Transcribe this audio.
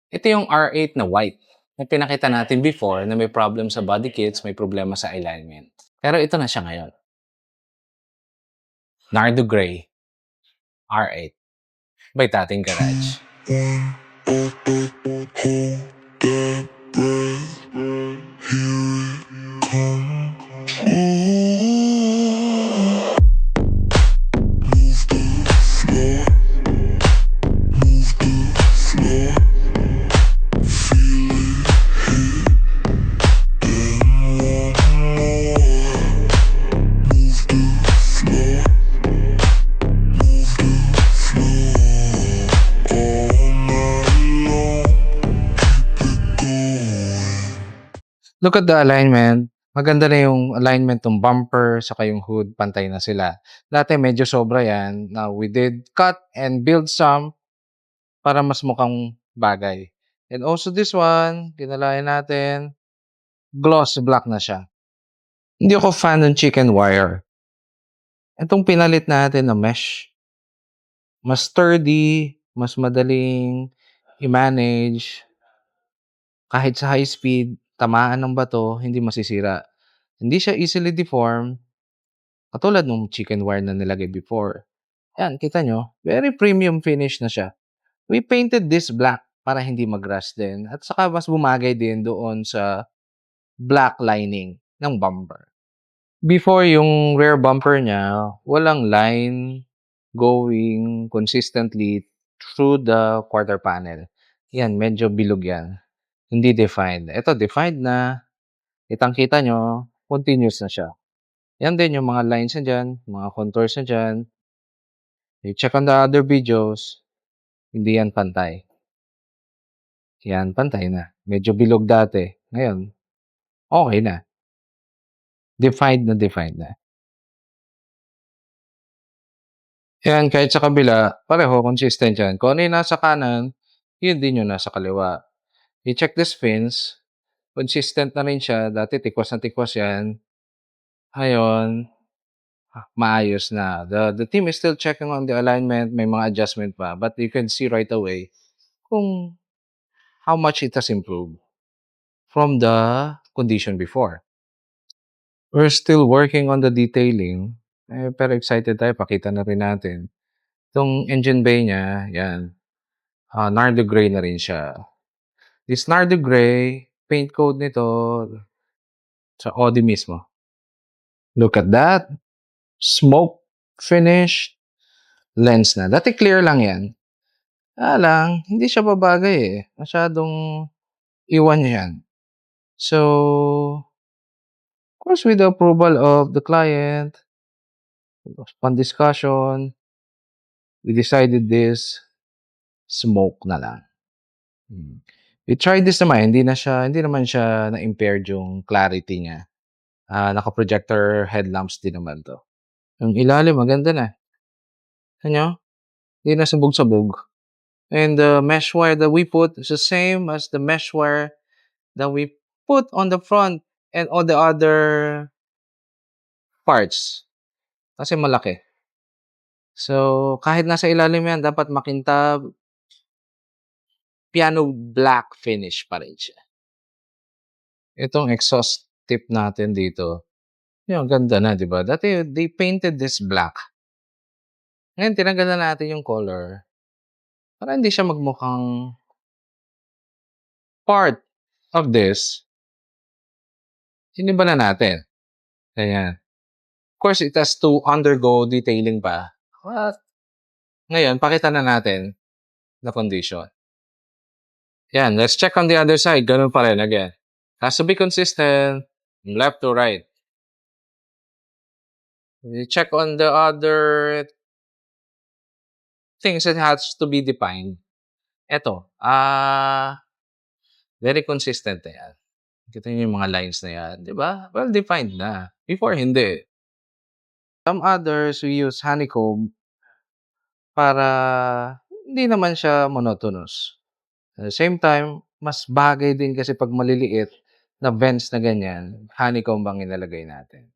Ito yung R8 na white na pinakita natin before na may problem sa body kits, may problema sa alignment. Pero ito na siya ngayon. Nardo Gray R8 by Dating Garage. Look at the alignment. Maganda na yung alignment ng bumper saka yung hood, pantay na sila. Dati medyo sobra yan. Now we did cut and build some para mas mukhang bagay. And also this one, kinalayan natin, gloss black na siya. Hindi ako fan ng chicken wire. Itong pinalit natin na mesh, mas sturdy, mas madaling i-manage. Kahit sa high speed, tamaan ng bato, hindi masisira. Hindi siya easily deformed, katulad ng chicken wire na nilagay before. Yan, kita nyo, very premium finish na siya. We painted this black para hindi mag-rust din. At saka mas bumagay din doon sa black lining ng bumper. Before yung rear bumper niya, walang line going consistently through the quarter panel. Yan, medyo bilog yan. Hindi defined. Ito, defined na. Kitang-kita nyo, continuous na siya. Yan din yung mga lines na dyan, mga contours na dyan. You check on the other videos, hindi yan pantay. Yan, pantay na. Medyo bilog dati. Ngayon, okay na. Defined na. Yan, kahit sa kabila, pareho, consistent yan. Kung ano yung nasa kanan, yun din yung nasa kaliwa. You check this fins, consistent na rin siya. Dati tikwas na tikwas yan. Ngayon, maayos na. The team is still checking on the alignment. May mga adjustment pa. But you can see right away kung how much it has improved from the condition before. We're still working on the detailing. Pero excited tayo. Pakita na rin natin. Itong engine bay niya, yan. Nardo Gray na rin siya. This Nardo Gray, paint code nito sa Audi mismo. Look at that. Smoke finish lens na. Dati clear lang yan. Lang, hindi siya babagay eh. Masyadong iwan yan. So, of course, with the approval of the client, upon discussion, we decided this smoke na lang. We tried this naman, hindi naman siya na-impaired yung clarity niya. Naka-projector headlamps din naman to. Yung ilalim, maganda na. Ano? Hindi na sabog-sabog. And the mesh wire that we put is the same as the mesh wire that we put on the front and all the other parts. Kasi malaki. So, kahit nasa ilalim yan, dapat makintab. Piano black finish pa rin siya. Itong exhaust tip natin dito, yung ganda na, di ba? Dati, they painted this black. Ngayon, tinanggal na natin yung color para hindi siya magmukhang part of this. Siniba na natin. Ayan. Of course, it has to undergo detailing pa. But, ngayon, pakita na natin the condition. Yan, let's check on the other side. Ganun pa rin again. Has to be consistent from left to right. We check on the other things that has to be defined. Ito, very consistent na yan. Kita niyo yung mga lines na yan, di ba? Well defined na. Before, hindi. Some others, we use honeycomb para hindi naman siya monotonous. At the same time, mas bagay din kasi pag maliliit na vents na ganyan, honeycomb ang inalagay natin.